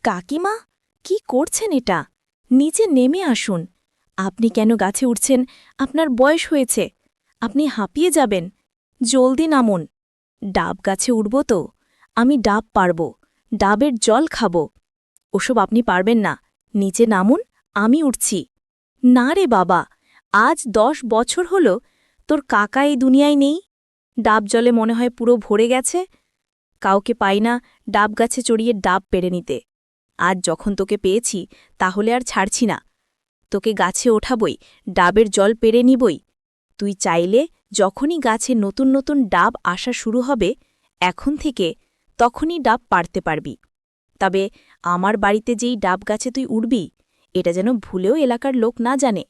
কাকিমা, কি করছেন এটা? নিচে নেমে আসুন। আপনি কেন গাছে উঠছেন? আপনার বয়স হয়েছে। আপনি হাঁপিয়ে যাবেন। জলদি নামুন। ডাব গাছে উঠব তো। আমি ডাব পারব। ডাবের জল খাব। ওসব আপনি পারবেন না। নিচে নামুন, আমি উঠছি। না রে বাবা, আজ 10 বছর হল তোর কাকা এই দুনিয়ায় নেই। ডাব জলে মনে হয় পুরো ভরে গেছে। কাউকে পাই না ডাব গাছে চড়িয়ে ডাব পেড়ে নিতে। আজ যখন তোকে পেয়েছি তাহলে আর ছাড়ছি না। তোকে গাছে ওঠাবই, ডাবের জল পেরে নিবই। তুই চাইলে যখনই গাছে নতুন নতুন ডাব আসা শুরু হবে এখন থেকে তখনই ডাব পাড়তে পারবি। তবে আমার বাড়িতে যেই ডাব গাছে তুই উঠবি এটা যেন ভুলেও এলাকার লোক না জানে।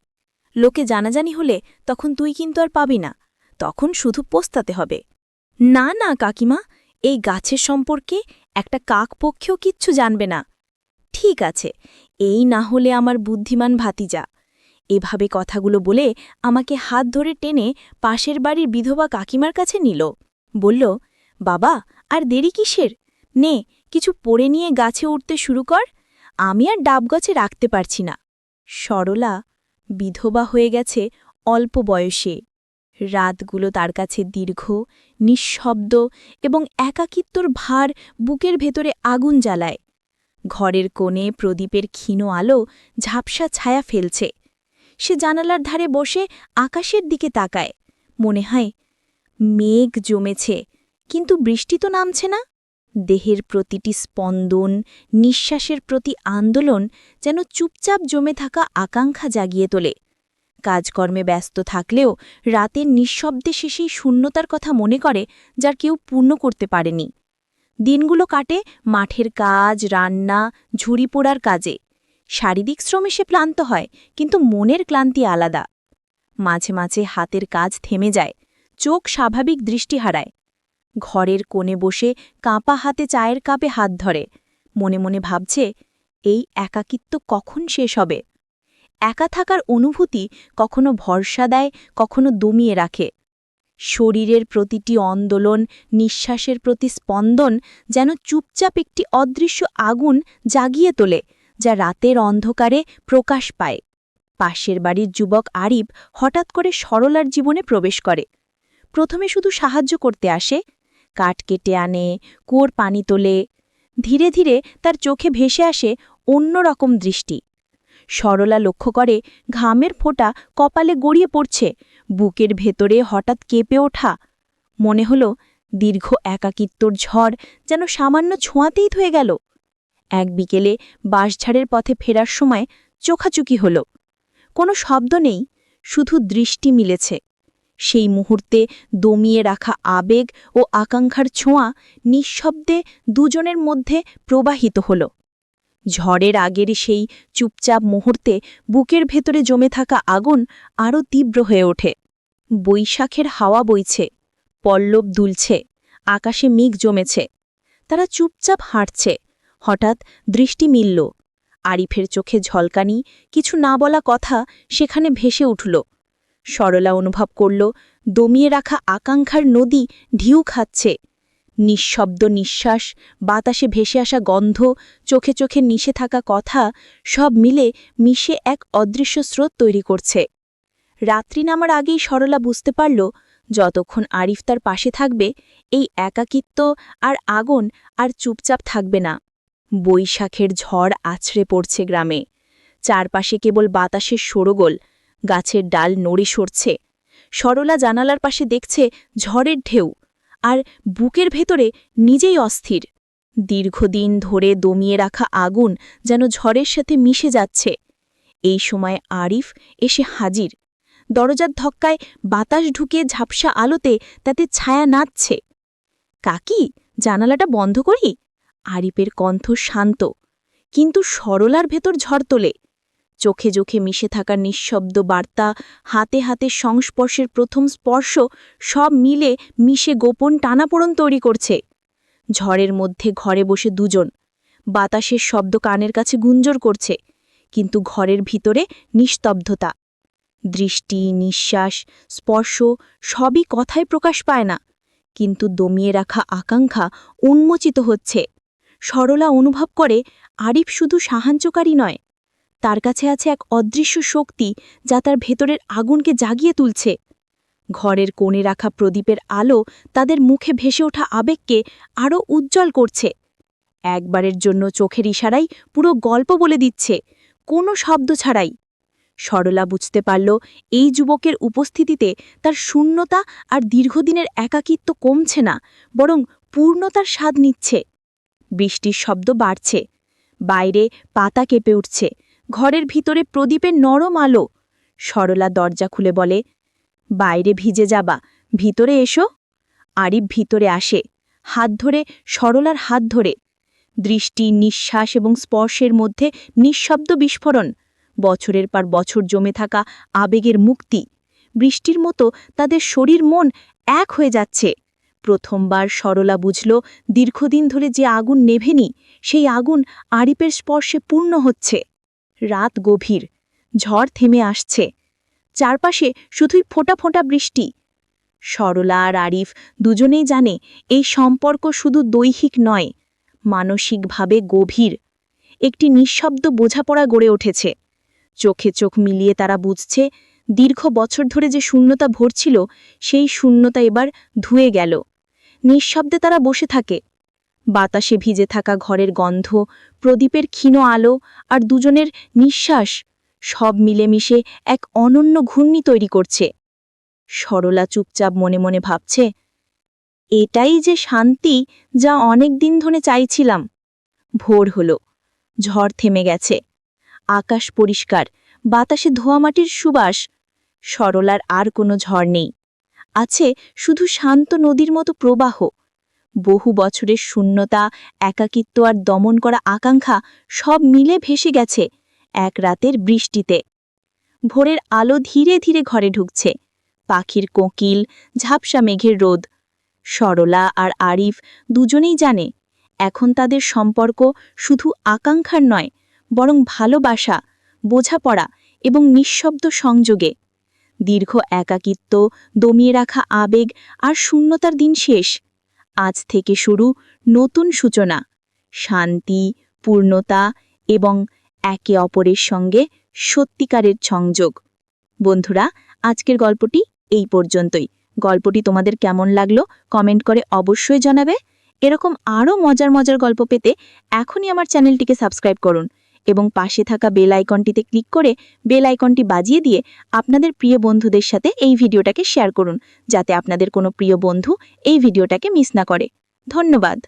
লোকে জানাজানি হলে তখন তুই কিন্তু আর পাবি না, তখন শুধু পোস্তাতে হবে। না না কাকিমা, এই গাছের সম্পর্কে একটা কাকপক্ষেও কিচ্ছু জানবে না। ঠিক আছে, এই না হলে আমার বুদ্ধিমান ভাতিজা। এভাবে কথাগুলো বলে আমাকে হাত ধরে টেনে পাশের বাড়ির বিধবা কাকিমার কাছে নিল। বলল, বাবা, আর দেরি কিসের? নে, কিছু পড়ে নিয়ে গাছে উঠতে শুরু কর। আমি আর ডাব গাছে রাখতে পারছি না। সরলা বিধবা হয়ে গেছে অল্প বয়সে। রাতগুলো তার কাছে দীর্ঘ, নিঃশব্দ এবং একাকিত্বর ভার বুকের ভেতরে আগুন জ্বালায়। ঘরের কোণে প্রদীপের ক্ষীণ আলো ঝাপসা ছায়া ফেলছে। সে জানালার ধারে বসে আকাশের দিকে তাকায়। মনে হয় মেঘ জমেছে, কিন্তু বৃষ্টি তো নামছে না। দেহের প্রতিটি স্পন্দন, নিঃশ্বাসের প্রতি আন্দোলন যেন চুপচাপ জমে থাকা আকাঙ্ক্ষা জাগিয়ে তোলে। কাজকর্মে ব্যস্ত থাকলেও রাতের নিঃশব্দে সে সেই শূন্যতার কথা মনে করে যার কেউ পূর্ণ করতে পারেনি। দিনগুলো কাটে মাঠের কাজ, রান্না, ঝুড়ি পোড়ার কাজে। শারীরিক শ্রমে সে ক্লান্ত হয়, কিন্তু মনের ক্লান্তি আলাদা। মাঝে মাঝে হাতের কাজ থেমে যায়, চোখ স্বাভাবিক দৃষ্টি হারায়। ঘরের কোণে বসে কাঁপা হাতে চায়ের কাপে হাত ধরে, মনে মনে ভাবছে, এই একাকিত্ব কখন শেষ হবে। একা থাকার অনুভূতি কখনো ভরসা দেয়, কখনো দমিয়ে রাখে। শরীরের প্রতিটি আন্দোলন, নিঃশ্বাসের প্রতি স্পন্দন যেন চুপচাপ একটি অদৃশ্য আগুন জাগিয়ে তোলে, যা রাতের অন্ধকারে প্রকাশ পায়। পাশের বাড়ির যুবক আরিফ হঠাৎ করে সরলার জীবনে প্রবেশ করে। প্রথমে শুধু সাহায্য করতে আসে, কাঠ কেটে আনে, কুয়োর পানি তোলে। ধীরে ধীরে তার চোখে ভেসে আসে অন্যরকম দৃষ্টি। সরলা লক্ষ্য করে ঘামের ফোঁটা কপালে গড়িয়ে পড়ছে, বুকের ভেতরে হঠাৎ কেঁপে ওঠা। মনে হল দীর্ঘ একাকিত্বর ঝড় যেন সামান্য ছোঁয়াতেই ধুয়ে গেল। এক বিকেলে বাঁশঝাড়ের পথে ফেরার সময় চোখাচুকি হল। কোনো শব্দ নেই, শুধু দৃষ্টি মিলেছে। সেই মুহূর্তে দমিয়ে রাখা আবেগ ও আকাঙ্ক্ষার ছোঁয়া নিঃশব্দে দুজনের মধ্যে প্রবাহিত হল। ঝড়ের আগের সেই চুপচাপ মুহূর্তে বুকের ভেতরে জমে থাকা আগুন আরও তীব্র হয়ে ওঠে। বৈশাখের হাওয়া বইছে, পল্লব দুলছে, আকাশে মেঘ জমেছে। তারা চুপচাপ হাঁটছে। হঠাৎ দৃষ্টি মিলল। আরিফের চোখে ঝলকানি, কিছু না বলা কথা সেখানে ভেসে উঠল। সরলা অনুভব করল দমিয়ে রাখা আকাঙ্ক্ষার নদী ঢিউ খাচ্ছে। নিঃশব্দ নিঃশ্বাস, বাতাসে ভেসে আসা গন্ধ, চোখে চোখে নিশে থাকা কথা সব মিলে মিশে এক অদৃশ্য স্রোত তৈরি করছে। রাত্রি নামার আগেই সরলা বুঝতে পারল, যতক্ষণ আরিফ তার পাশে থাকবে এই একাকিত্ব আর আগুন আর চুপচাপ থাকবে না। বৈশাখের ঝড় আছড়ে পড়ছে গ্রামে। চারপাশে কেবল বাতাসের শোরগোল, গাছের ডাল নড়ে সরছে। সরলা জানালার পাশে দেখছে ঝড়ের ঢেউ, আর বুকের ভেতরে নিজেই অস্থির। দীর্ঘদিন ধরে দমিয়ে রাখা আগুন যেন ঝড়ের সাথে মিশে যাচ্ছে। এই সময় আরিফ এসে হাজির। দরজার ধক্কায় বাতাস ঢুকে ঝাপসা আলোতে তাতে ছায়া নাচছে। কাকি, জানালাটা বন্ধ করি? আরিফের কণ্ঠ শান্ত, কিন্তু সরলার ভেতর ঝড় তোলে। চোখে চোখে মিশে থাকা নিঃশব্দ বার্তা, হাতে হাতে সংস্পর্শের প্রথম স্পর্শ সব মিলে মিশে গোপন টানাপোড়ন তৈরি করছে। ঝড়ের মধ্যে ঘরে বসে দুজন, বাতাসের শব্দ কানের কাছে গুঞ্জর করছে, কিন্তু ঘরের ভিতরে নিস্তব্ধতা। দৃষ্টি, নিঃশ্বাস, স্পর্শ সবই কথায় প্রকাশ পায় না, কিন্তু দমিয়ে রাখা আকাঙ্ক্ষা উন্মোচিত হচ্ছে। সরলা অনুভব করে আরিফ শুধু সাহায্যকারী নয়, তার কাছে আছে এক অদৃশ্য শক্তি যা তার ভেতরের আগুনকে জাগিয়ে তুলছে। ঘরের কোণে রাখা প্রদীপের আলো তাদের মুখে ভেসে ওঠা আবেগকে আরও উজ্জ্বল করছে। একবারের জন্য চোখের ইশারাই পুরো গল্প বলে দিচ্ছে, কোনো শব্দ ছাড়াই। সরলা বুঝতে পারল এই যুবকের উপস্থিতিতে তার শূন্যতা আর দীর্ঘদিনের একাকিত্ব কমছে না, বরং পূর্ণতার স্বাদ নিচ্ছে। বৃষ্টির শব্দ বাড়ছে, বাইরে পাতা কেঁপে উঠছে, ঘরের ভিতরে প্রদীপের নরম আলো। সরলা দরজা খুলে বলে, বাইরে ভিজে যাবা, ভিতরে এসো। আরিফ ভিতরে আসে, হাত ধরে, সরলার হাত ধরে। দৃষ্টি, নিঃশ্বাস এবং স্পর্শের মধ্যে নিঃশব্দ বিস্ফোরণ, বছরের পর বছর জমে থাকা আবেগের মুক্তি। বৃষ্টির মতো তাদের শরীর মন এক হয়ে যাচ্ছে। প্রথমবার সরলা বুঝল দীর্ঘদিন ধরে যে আগুন নেভেনি, সেই আগুন আরিফের স্পর্শে পূর্ণ হচ্ছে। রাত গভীর, ঝড় থেমে আসছে, চারপাশে শুধুই ফোঁটা ফোঁটা বৃষ্টি। সরলা আর আরিফ দুজনেই জানে এই সম্পর্ক শুধু দৈহিক নয়, মানসিকভাবে গভীর। একটি নিঃশব্দ বোঝাপড়া গড়ে উঠেছে। চোখে চোখ মিলিয়ে তারা বুঝছে দীর্ঘ বছর ধরে যে শূন্যতা ভরছিল, সেই শূন্যতা এবার ধুয়ে গেল। নিঃশব্দে তারা বসে থাকে, বাতাসে ভিজে থাকা ঘরের গন্ধ, প্রদীপের ক্ষীণ আলো আর দুজনের নিঃশ্বাস সব মিলেমিশে এক অনন্য ঘূর্ণি তৈরি করছে। সরলা চুপচাপ মনে মনে ভাবছে, এটাই যে শান্তি যা অনেক দিন ধরে চাইছিলাম। ভোর হল, ঝড় থেমে গেছে, আকাশ পরিষ্কার, বাতাসে ধোয়ামাটির সুবাস। সরলার আর কোনো ঝড় নেই, আছে শুধু শান্ত নদীর মতো প্রবাহ। বহু বছরের শূন্যতা, একাকিত্ব আর দমন করা আকাঙ্ক্ষা সব মিলে ভেসে গেছে এক রাতের বৃষ্টিতে। ভোরের আলো ধীরে ধীরে ঘরে ঢুকছে, পাখির কোকিল, ঝাপসা মেঘের রোদ। সরলা আর আরিফ দুজনেই জানে এখন তাদের সম্পর্ক শুধু আকাঙ্ক্ষার নয়, বরং ভালোবাসা, বোঝাপড়া এবং নিঃশব্দ সংযোগে। দীর্ঘ একাকিত্ব, দমিয়ে রাখা আবেগ আর শূন্যতার দিন শেষ। আজ থেকে শুরু নতুন সূচনা, শান্তি, পূর্ণতা এবং একে অপরের সঙ্গে সত্যিকারের সংযোগ। বন্ধুরা, আজকের গল্পটি এই পর্যন্তই। গল্পটি তোমাদের কেমন লাগলো কমেন্ট করে অবশ্যই জানাবে। এরকম আরও মজার মজার গল্প পেতে এখনই আমার চ্যানেলটিকে সাবস্ক্রাইব করুন এবং পাশে থাকা বেল আইকনটিতে ক্লিক করে বেল আইকনটি বাজিয়ে দিয়ে আপনাদের প্রিয় বন্ধুদের সাথে এই ভিডিওটাকে শেয়ার করুন, যাতে আপনাদের কোনো প্রিয় বন্ধু এই ভিডিওটাকে মিস না করে। ধন্যবাদ।